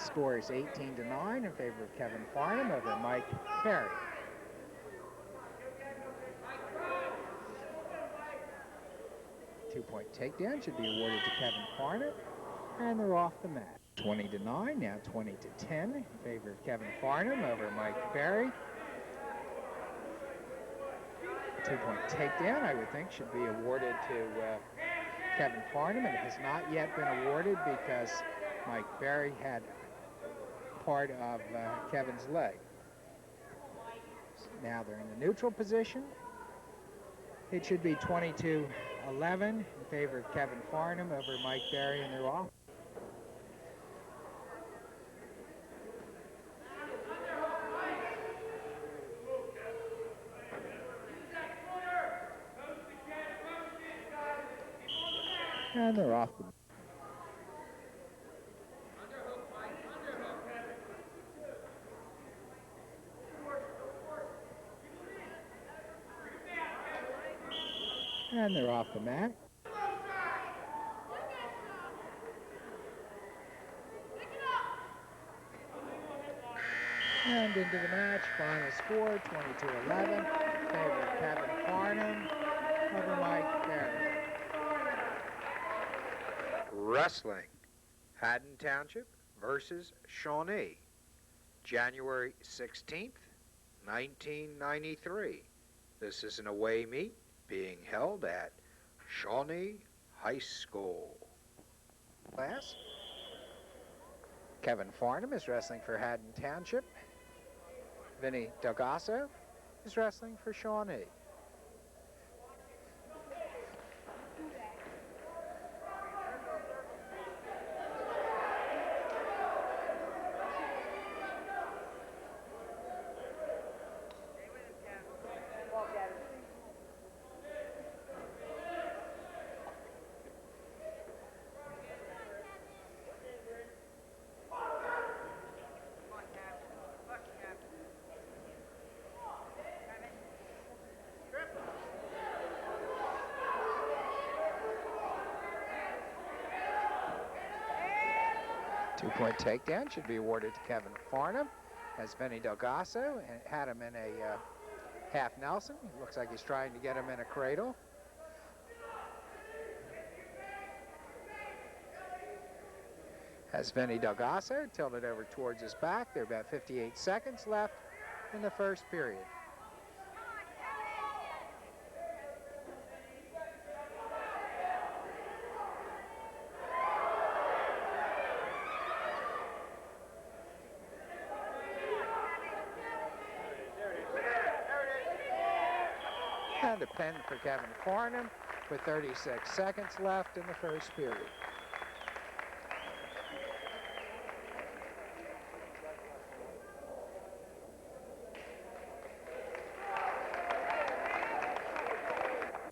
score is 18-9 in favor of Kevin Farnham over Mike Perry. Two-point takedown should be awarded to Kevin Farnham, and they're off the mat. 20-9, now 20-10 in favor of Kevin Farnham over Mike Perry. Two-point takedown, I would think, should be awarded to Kevin Farnham, and it has not yet been awarded because Mike Perry had part of Kevin's leg. Now they're in the neutral position. It should be 22-11 in favor of Kevin Farnham over Mike Perry, and they're off. And they're off. And they're off the mat. And into the match, final score 22-11 in favor of Kevin Farnham over Mike Perry. Wrestling, Haddon Township versus Shawnee, January 16th, 1993. This is an away meet being held at Shawnee High School. Class. Kevin Farnham is wrestling for Haddon Township. Vinny Delgasso is wrestling for Shawnee. Two-point takedown should be awarded to Kevin Farnham as Vinny Delgasso had him in a half Nelson. He looks like he's trying to get him in a cradle. As Vinny Delgasso tilted over towards his back. There are about 58 seconds left in the first period. And a pen for Kevin Farnham with 36 seconds left in the first period.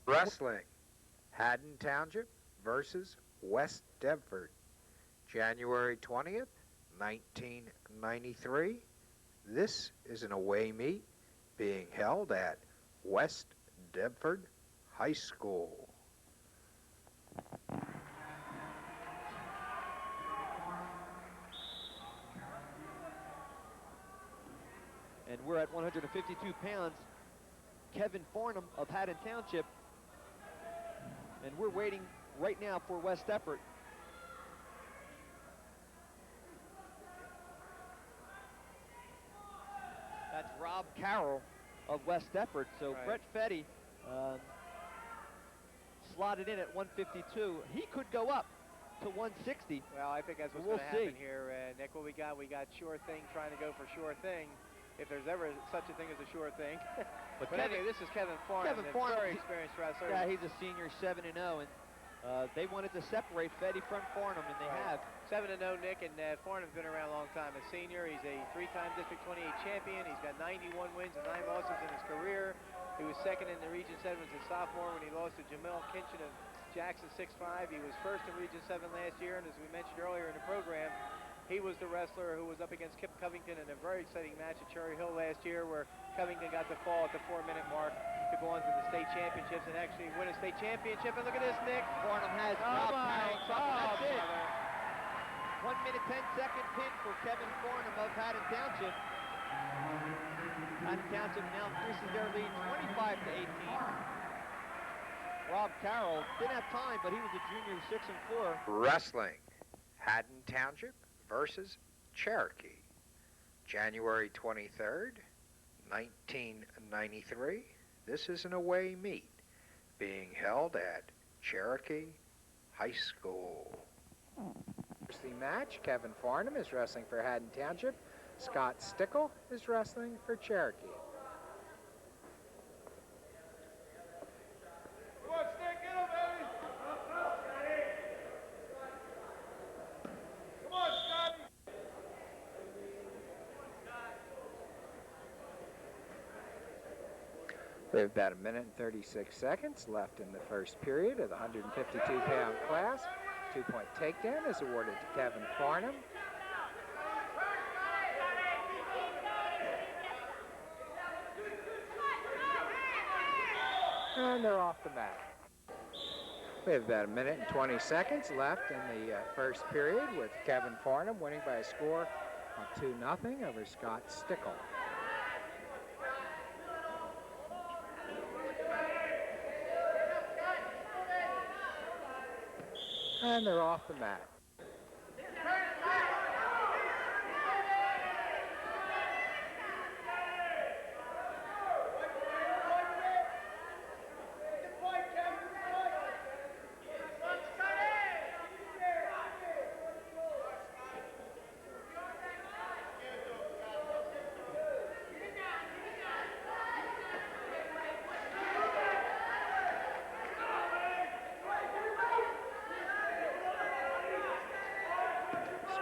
Wrestling, Haddon Township versus West Deptford, January 20th, 1993. This is an away meet being held at West Deptford High School. And we're at 152 pounds. Kevin Farnham of Haddon Township. And we're waiting right now for West Deptford. That's Rob Carroll of West Deptford. So Right. Brett Fetty slotted in at 152. He could go up to 160. Well, I think that's what's We'll going to happen see. here, Nick. What we got Sure Thing trying to go for Sure Thing, if there's ever such a thing as a sure thing. But But anyway, this is Kevin Farnham, Kevin a Farnham, very experienced wrestler. Yeah, he's a senior, 7-0, and they wanted to separate Fetty from Farnham, and they have. 7-0, Nick, and Farnham's been around a long time. A senior, he's a three-time District 28 champion. He's got 91 wins and 9 losses in his career. He was second in the Region 7 as a sophomore when he lost to Jamel Kinchin of Jackson 6'5". He was first in Region 7 last year, and as we mentioned earlier in the program, he was the wrestler who was up against Kip Covington in a very exciting match at Cherry Hill last year where Covington got the fall at the 4-minute mark to go on to the state championships and actually win a state championship. And look at this, Nick. Farnham has Oh, Rob my Carroll. God, That's it. brother. 1 minute, 10-second pin for Kevin Farnham of Haddon Township. Haddon Township now increases their lead 25 to 18. Rob Carroll didn't have time, but he was a junior, 6'4". Wrestling, Haddon Township versus Cherokee. January 23rd, 1993. This is an away meet being held at Cherokee High School. The match, Kevin Farnham is wrestling for Haddon Township. Scott Stickle is wrestling for Cherokee. Come on, Stick, get him, baby! Come on, Scotty! We have about a minute and 36 seconds left in the first period of the 152-pound class. 2-point takedown is awarded to Kevin Farnham. And they're off the mat. We have about a minute and 20 seconds left in the first period, with Kevin Farnham winning by a score of 2-0 over Scott Stickle. And they're off the mat.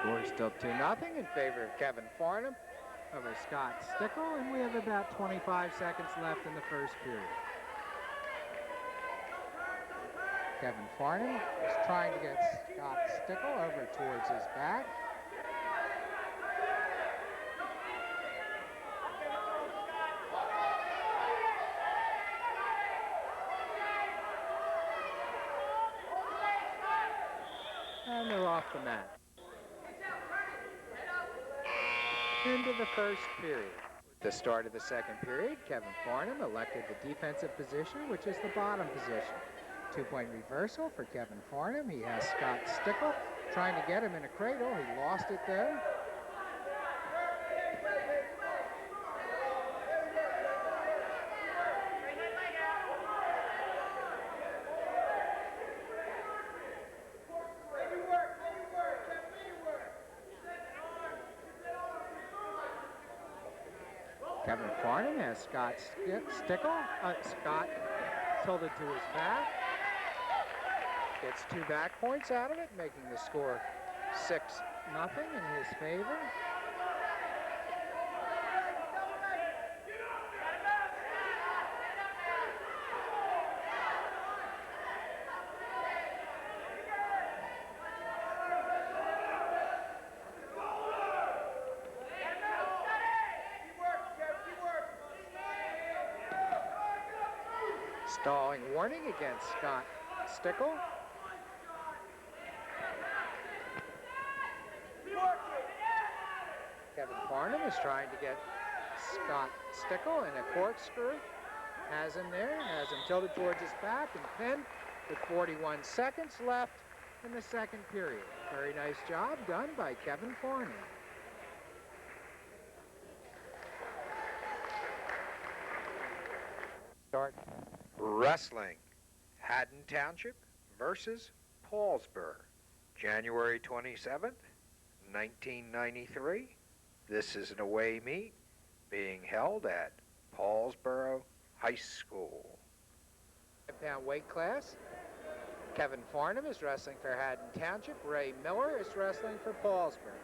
Score still 2-0 in favor of Kevin Farnham over Scott Stickle, and we have about 25 seconds left in the first period. Kevin Farnham is trying to get Scott Stickle over towards his back. And they're off the mat. Into the first period. At the start of the second period, Kevin Farnham elected the defensive position, which is the bottom position. 2-point reversal for Kevin Farnham. He has Scott Stickle trying to get him in a cradle. He lost it though. Kevin Farnham has Scott Scott tilted to his back. Gets 2 back points out of it, making the score 6-0 in his favor. Stalling warning against Scott Stickle. Kevin Farnham is trying to get Scott Stickle in a corkscrew. Has him there, has him tilted towards his back and pinned with 41 seconds left in the second period. Very nice job done by Kevin Farnham. Start. Wrestling, Haddon Township versus Paulsboro. January 27th, 1993. This is an away meet being held at Paulsboro High School. 5-pound weight class. Kevin Farnham is wrestling for Haddon Township. Ray Miller is wrestling for Paulsboro.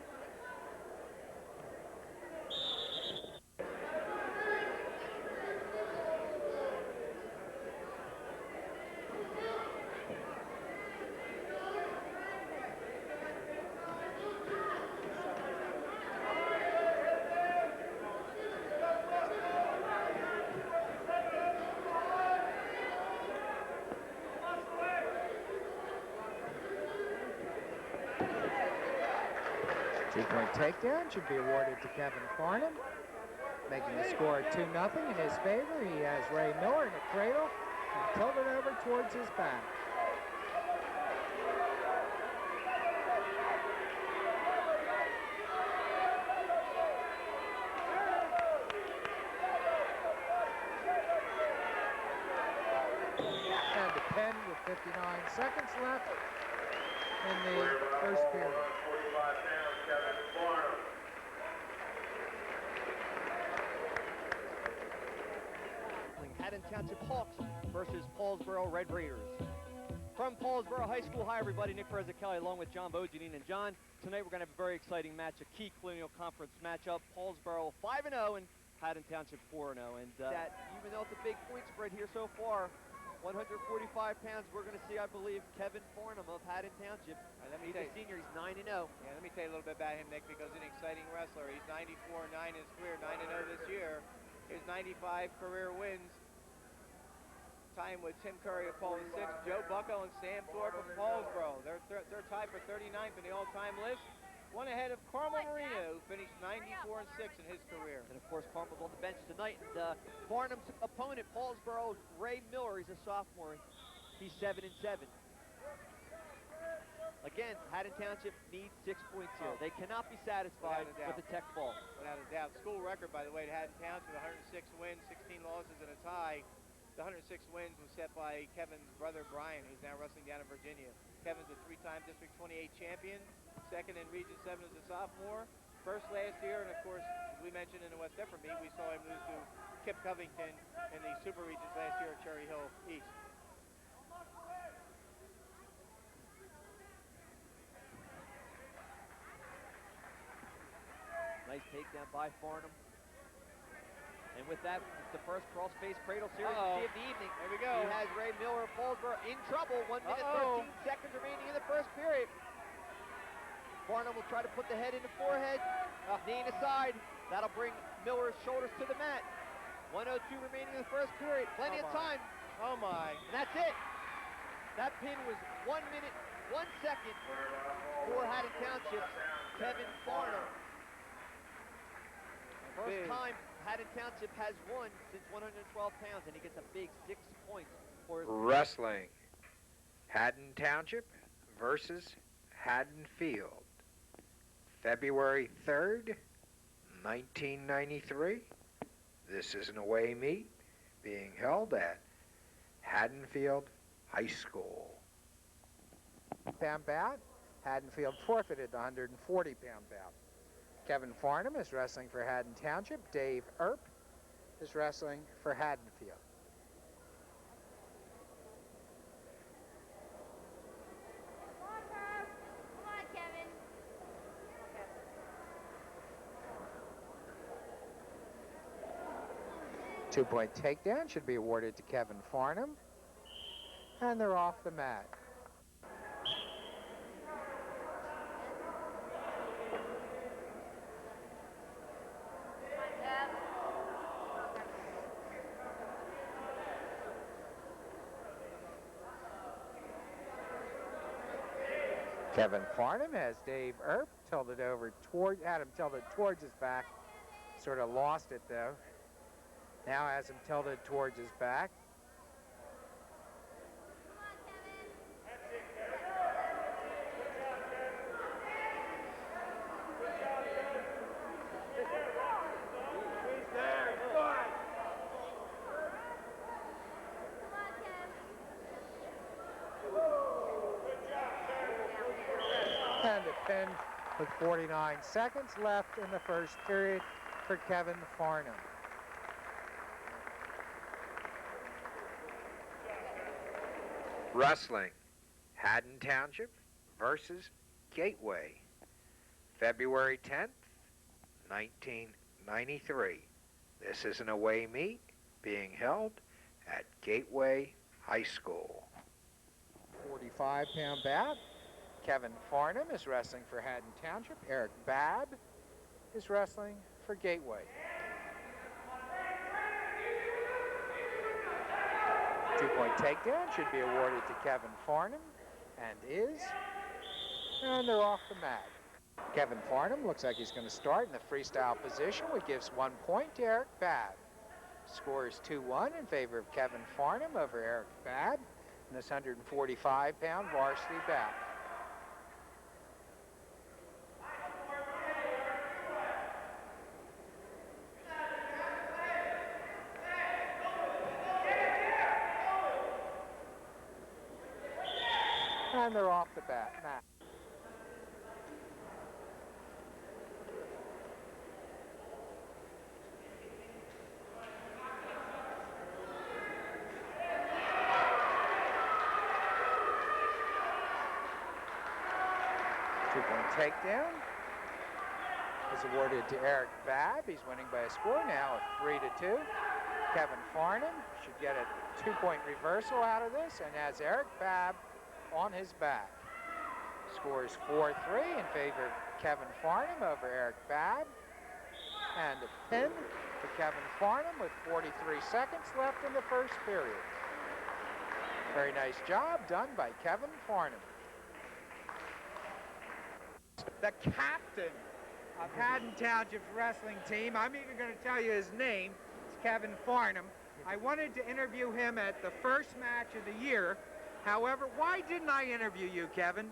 Two-point takedown should be awarded to Kevin Farnham, making the score 2-0 in his favor. He has Ray Miller in a cradle and tilted over towards his back. And the pen with 59 seconds left in the first period. Haddon Township Hawks versus Paulsboro Red Raiders. From Paulsboro High School, hi everybody, Nick Perez-Kelly along with John Bojanine. And John, tonight we're going to have a very exciting match, a key Colonial Conference matchup. Paulsboro 5-0 and Haddon Township 4-0. And that, even though it's a big point spread here so far, 145 pounds, we're going to see, I believe, Kevin Farnham of Haddon Township. He's a senior, he's 9-0. Yeah, let me tell you a little bit about him, Nick, because he's an exciting wrestler. He's 94-9 in his career, 9-0 this year. His 95 career wins. Time with Tim Curry of Paul VI, Joe Bucko and Sam Thorpe of Paulsboro. They're tied for 39th in the all-time list. One ahead of Carmel Marino, who finished 94-6 in his career. And of course, Carmel's on the bench tonight. And Farnham's opponent, Paulsboro's Ray Miller, he's a sophomore. He's 7-7. Again, Haddon Township needs 6 points here. They cannot be satisfied with the tech ball. Without a doubt. School record, by the way, at Haddon Township, 106 wins, 16 losses, and a tie. The 106 wins was set by Kevin's brother, Brian, who's now wrestling down in Virginia. Kevin's a 3-time District 28 champion, second in Region 7 as a sophomore, first last year, and of course, as we mentioned in the West Deptford meet, we saw him lose to Kip Covington in the Super Regions last year at Cherry Hill East. Nice takedown by Farnham. And with that, it's the first cross-face cradle series of the evening. There we go. He has Ray Miller of Paulsboro in trouble. 1 minute, 13 seconds remaining in the first period. Farnham will try to put the head in the forehead, knee aside. That'll bring Miller's shoulders to the mat. 1:02 remaining in the first period. Plenty of time. Oh my. And that's it. That pin was 1 minute, 1 second for Haddon Township's Kevin Farnham. First time Haddon Township has won since 112 pounds, and he gets a big 6 points for his... Wrestling. Haddon Township versus Haddon Field. February 3rd, 1993. This is an away meet being held at Haddonfield High School. Pound bout. Haddonfield forfeited the 140-pound bout. Kevin Farnham is wrestling for Haddon Township. Dave Earp is wrestling for Haddonfield. Come on, Kevin. Two-point takedown should be awarded to Kevin Farnham. And they're off the mat. Kevin Farnham has Dave Earp tilted over toward, had him tilted towards his back. Sort of lost it though. Now has him tilted towards his back. And a pin with 49 seconds left in the first period for Kevin Farnham. Wrestling. Haddon Township versus Gateway. February 10th, 1993. This is an away meet being held at Gateway High School. 45-pound bout. Kevin Farnham is wrestling for Haddon Township. Eric Babb is wrestling for Gateway. Two-point takedown should be awarded to Kevin Farnham, and is. And they're off the mat. Kevin Farnham looks like he's going to start in the freestyle position, which gives 1 point to Eric Babb. Score is 2-1 in favor of Kevin Farnham over Eric Babb in this 145-pound varsity bout. And they're off the bat. Mat. Two-point takedown is awarded to Eric Babb. He's winning by a score now of 3-2. Kevin Farnham should get a 2-point reversal out of this and has Eric Babb on his back. Score is 4-3 in favor of Kevin Farnham over Eric Babb. And a pin for Kevin Farnham with 43 seconds left in the first period. Very nice job done by Kevin Farnham. The captain of Haddon Township's wrestling team, I'm even going to tell you his name, it's Kevin Farnham. I wanted to interview him at the first match of the year. However, why didn't I interview you, Kevin?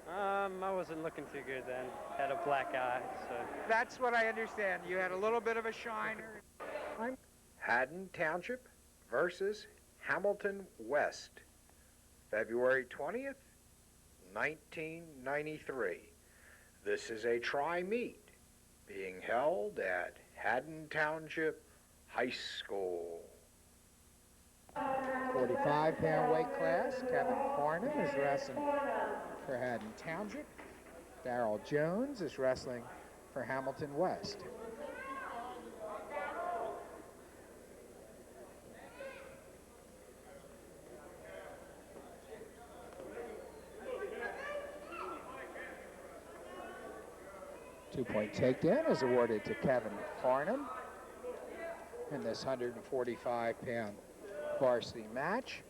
I wasn't looking too good then. Had a black eye, so. That's what I understand. You had a little bit of a shiner. Haddon Township versus Hamilton West, February 20th, 1993. This is a tri-meet being held at Haddon Township High School. 45-pound weight class, Kevin Farnham is wrestling for Haddon Township. Darrell Jones is wrestling for Hamilton West. Two-point takedown is awarded to Kevin Farnham in this 145-pound varsity match.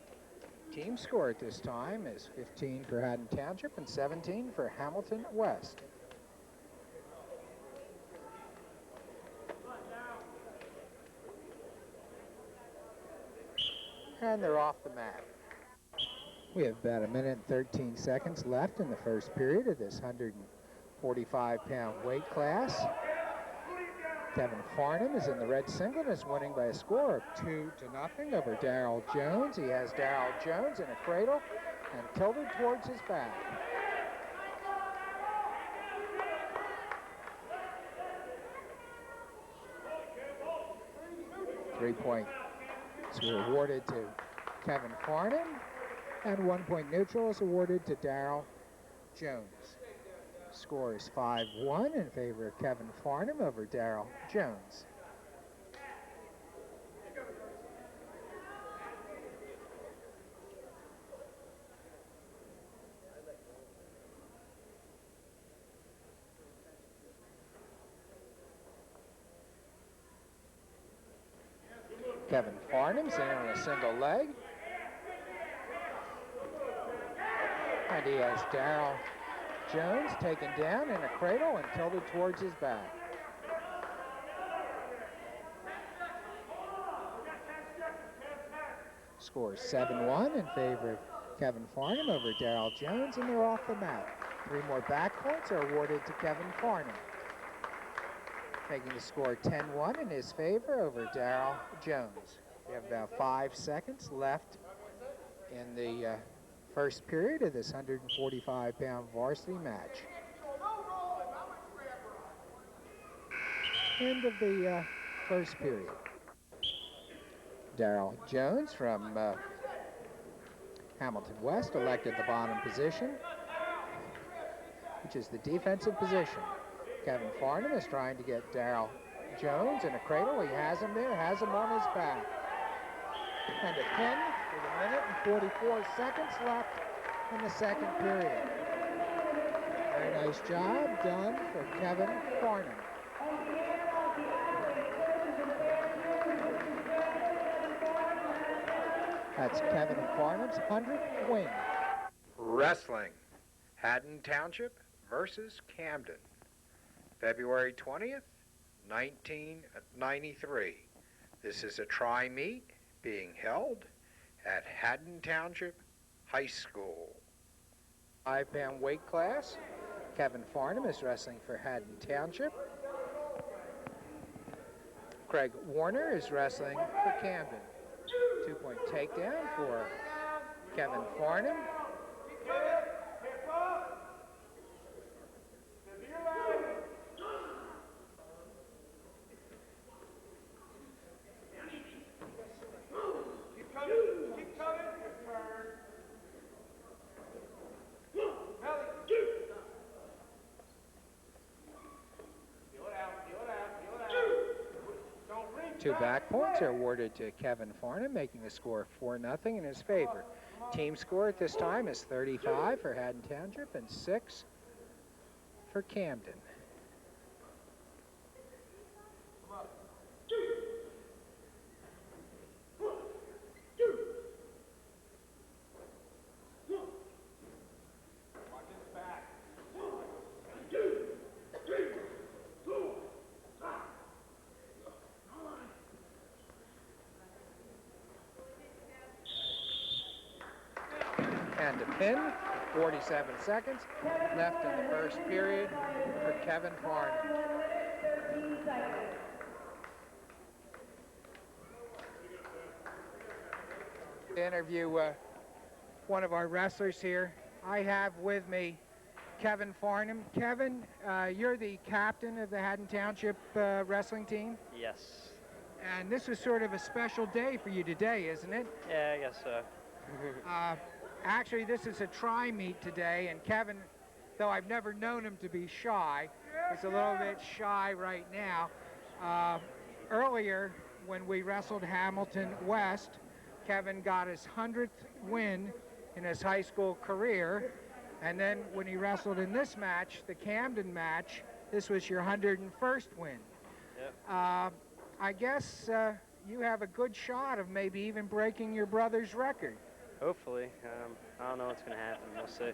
Team score at this time is 15 for Haddon Township and 17 for Hamilton West. And they're off the mat. We have about 1 minute and 13 seconds left in the first period of this 145-pound weight class. Kevin Farnham is in the red singlet and is winning by a score of 2-0 over Darrell Jones. He has Darrell Jones in a cradle and tilted towards his back. Three-point were awarded to Kevin Farnham, and 1-point neutral is awarded to Darrell Jones. Score is 5-1 in favor of Kevin Farnham over Darrell Jones. Kevin Farnham's in on a single leg. And he has Darrell Jones taken down in a cradle and tilted towards his back. Score 7-1 in favor of Kevin Farnham over Darrell Jones, and they're off the mat. 3 more back points are awarded to Kevin Farnham, making the score 10-1 in his favor over Darrell Jones. We have about 5 seconds left in the first period of this 145-pound varsity match. End of the first period. Darrell Jones from Hamilton West elected the bottom position, which is the defensive position. Kevin Farnham is trying to get Darrell Jones in a cradle. He has him there, has him on his back. And a pin with 1 minute and 44 seconds left in the second period. Very nice job done for Kevin Farnham. That's Kevin Farnham's 100th win. Wrestling, Haddon Township versus Camden. February 20th, 1993. This is a tri-meet being held at Haddon Township High School. 5-pound weight class. Kevin Farnham is wrestling for Haddon Township. Craig Warner is wrestling for Camden. 2-point takedown for Kevin Farnham. Two back points are awarded to Kevin Farnham, making the score 4-0 in his favor. Team score at this time is 35 for Haddon Township and 6 for Camden. And a pin, 47 seconds left in the first period for Kevin Farnham. To interview one of our wrestlers here, I have with me Kevin Farnham. Kevin, you're the captain of the Haddon Township wrestling team, Yes. and this is sort of a special day for you today, isn't it? Yeah, I guess so. Actually, this is a tri-meet today, and Kevin, though I've never known him to be shy, is a little bit shy right now. Earlier, when we wrestled Hamilton West, Kevin got his 100th win in his high school career, and then when he wrestled in this match, the Camden match, this was your 101st win. Yep. I guess you have a good shot of maybe even breaking your brother's record. Hopefully. I don't know what's going to happen. We'll see.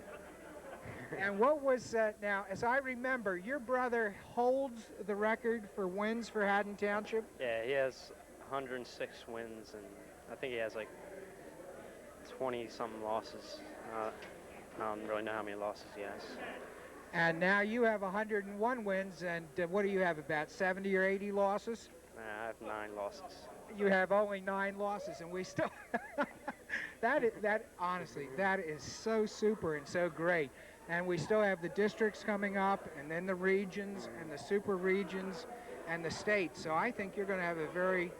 And what was, now, as I remember, your brother holds the record for wins for Haddon Township? Yeah, he has 106 wins, and I think he has like 20-something losses. I don't really know how many losses he has. And now you have 101 wins, and what do you have, about 70 or 80 losses? I have 9 losses. You have only 9 losses, and we still... honestly, that is so super and so great. And we still have the districts coming up, and then the regions, and the super regions, and the states. So I think you're going to have a very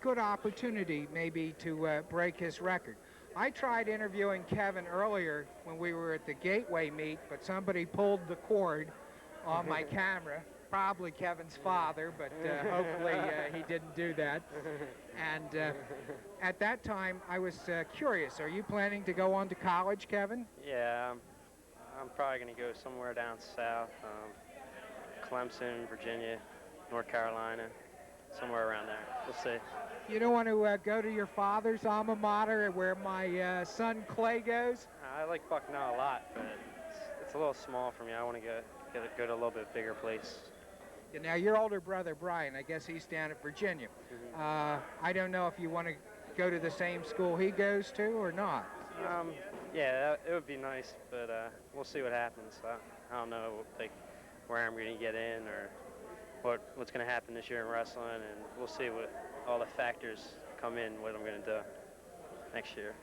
good opportunity, maybe, to break his record. I tried interviewing Kevin earlier when we were at the Gateway meet, but somebody pulled the cord on my camera. Probably Kevin's father, but hopefully he didn't do that. And at that time, I was curious. Are you planning to go on to college, Kevin? Yeah, I'm probably going to go somewhere down south, Clemson, Virginia, North Carolina, somewhere around there. We'll see. You don't want to go to your father's alma mater where my son Clay goes? I like Bucknell a lot, but it's a little small for me. I want to go to a little bit bigger place. Now, your older brother, Brian, I guess he's down at Virginia. I don't know if you want to go to the same school he goes to or not. Yeah, it would be nice, but we'll see what happens. I don't know like where I'm going to get in or what's going to happen this year in wrestling, and we'll see what all the factors come in, what I'm going to do next year.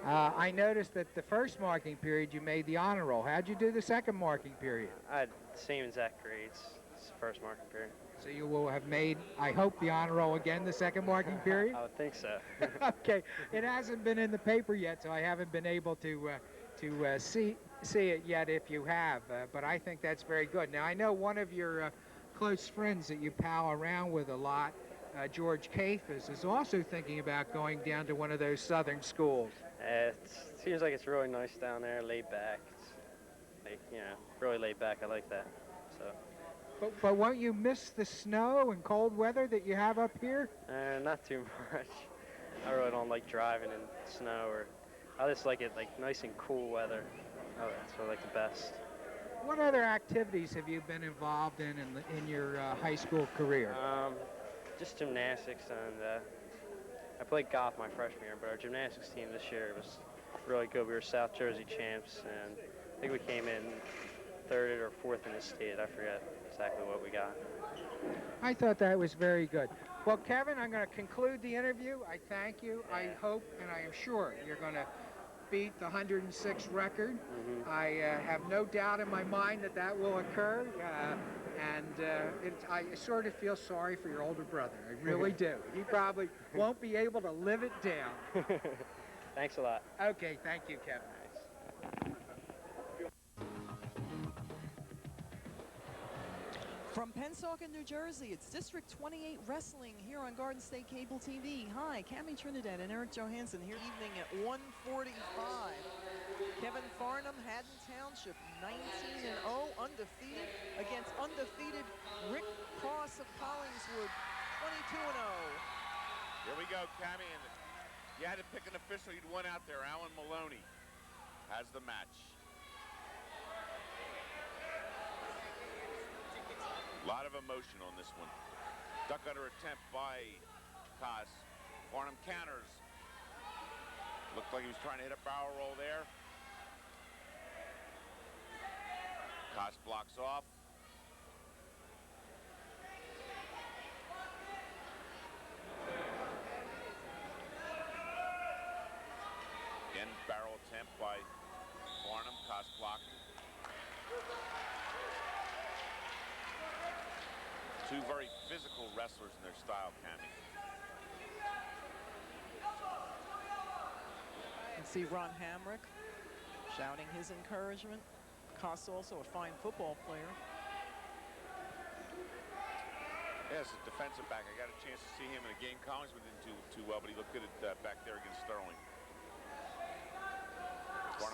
I noticed that the first marking period you made the honor roll. How'd you do the second marking period? I had the same exact grades. It's the first marking period. So you will have made, I hope, the honor roll again the second marking period? I would think so. Okay, it hasn't been in the paper yet, so I haven't been able to see it yet if you have, but I think that's very good. Now, I know one of your close friends that you pal around with a lot, George Cafis, is also thinking about going down to one of those southern schools. It seems like it's really nice down there, laid back. It's like, really laid back. I like that. So. But won't you miss the snow and cold weather that you have up here? Not too much. I really don't like driving in snow, or I just like it like nice and cool weather. Oh, that's what I like the best. What other activities have you been involved in your high school career? Just gymnastics, and I played golf my freshman year, but our gymnastics team this year was really good. We were South Jersey champs, and I think we came in third or fourth in the state. I forget exactly what we got. I thought that was very good. Well, Kevin, I'm going to conclude the interview. I thank you. I hope and I am sure you're going to beat the 106 record. I have no doubt in my mind that that will occur. I sort of feel sorry for your older brother. I really do. He probably won't be able to live it down. Thanks a lot. Okay, thank you, Kevin. From Pennsauken, New Jersey, it's District 28 Wrestling here on Garden State Cable TV. Hi, Cammie Trinidad and Eric Johansson here evening at 1:45. Kevin Farnham, Haddon Township, 19-0, undefeated against undefeated Rick Cross of Collingswood, 22-0. Here we go, Cammie, and you had to pick an official you'd want out there. Alan Maloney has the match. A lot of emotion on this one. Duck under attempt by Kos. Farnham counters. Looked like he was trying to hit a barrel roll there. Kos blocks off. Again, barrel attempt by Farnham. Kos blocking. Two very physical wrestlers in their style, Cammie. You can see Ron Hamrick shouting his encouragement. Kos also a fine football player. Yes, a defensive back. I got a chance to see him in a game. Collingswood didn't do too well, but he looked good at back there against Sterling.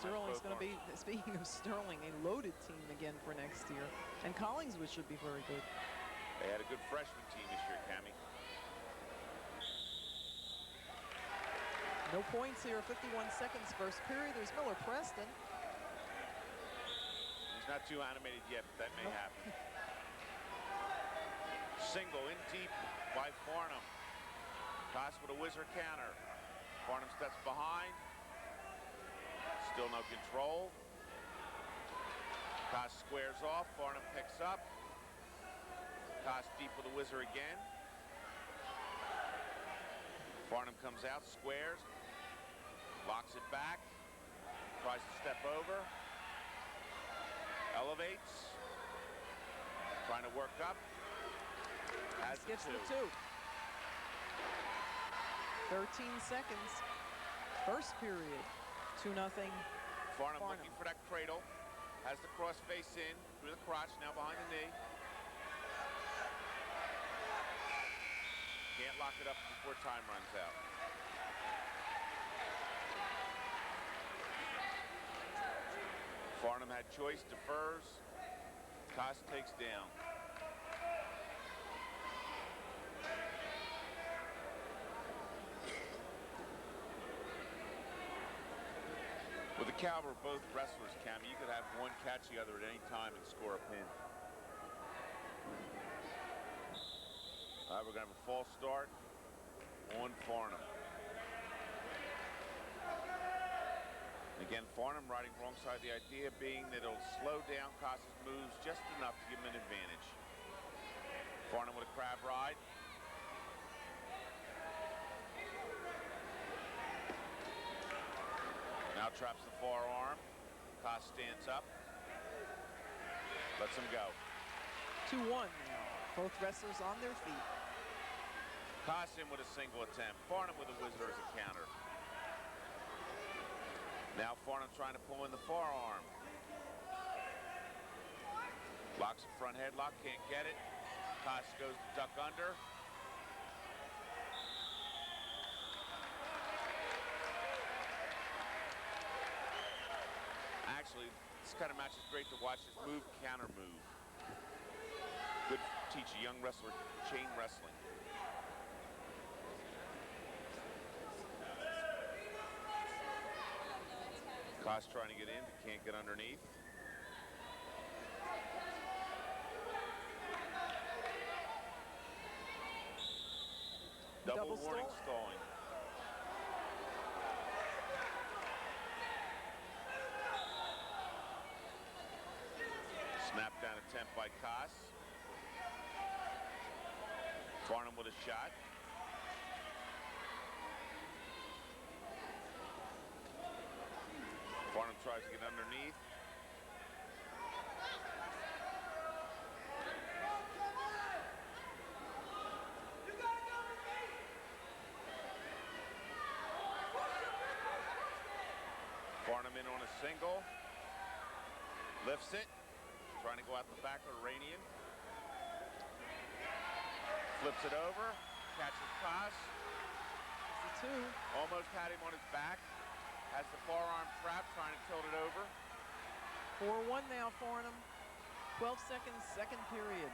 Sterling's going to be, speaking of Sterling, a loaded team again for next year. And Collingswood should be very good. They had a good freshman team this year, Cammie. No points here, 51 seconds first period. There's Miller Preston. He's not too animated yet, but that may happen. Single in deep by Farnham. Kos with a whizzer counter. Farnham steps behind. Still no control. Kos squares off. Farnham picks up. Kos deep with a whizzer again. Farnham comes out, squares, locks it back, tries to step over, elevates, trying to work up, has the Gets the two. 13 seconds. First period, 2-0. Farnham looking for that cradle, has the cross face in, through the crotch, now behind the knee. Can't lock it up before time runs out. Farnham had choice, defers. Kos takes down. With the caliber of both wrestlers, Cammie, you could have one catch the other at any time and score a pin. All right, we're going to have a false start on Farnham. Again, Farnham riding wrong side. The idea being that it'll slow down Kos's moves just enough to give him an advantage. Farnham with a crab ride. Now traps the forearm. Kos stands up. Lets him go. 2-1 now. Both wrestlers on their feet. Kos in with a single attempt. Farnham with a whizzer as a counter. Now Farnham trying to pull in the forearm. Locks a front headlock, can't get it. Kos goes to duck under. Actually, this kind of match is great to watch. This move, counter move. Good to teach a young wrestler chain wrestling. Kos trying to get in, but can't get underneath. Double warning stalling. Snap down attempt by Koss. Farnham with a shot. Farnham tries to get underneath. Farnham in on a single. Lifts it. Trying to go out the back of Iranian. Flips it over. Catches Koss. It's a 2. Almost had him on his back. Has the forearm trap, trying to tilt it over. 4-1 now, Farnham. 12 seconds, second period.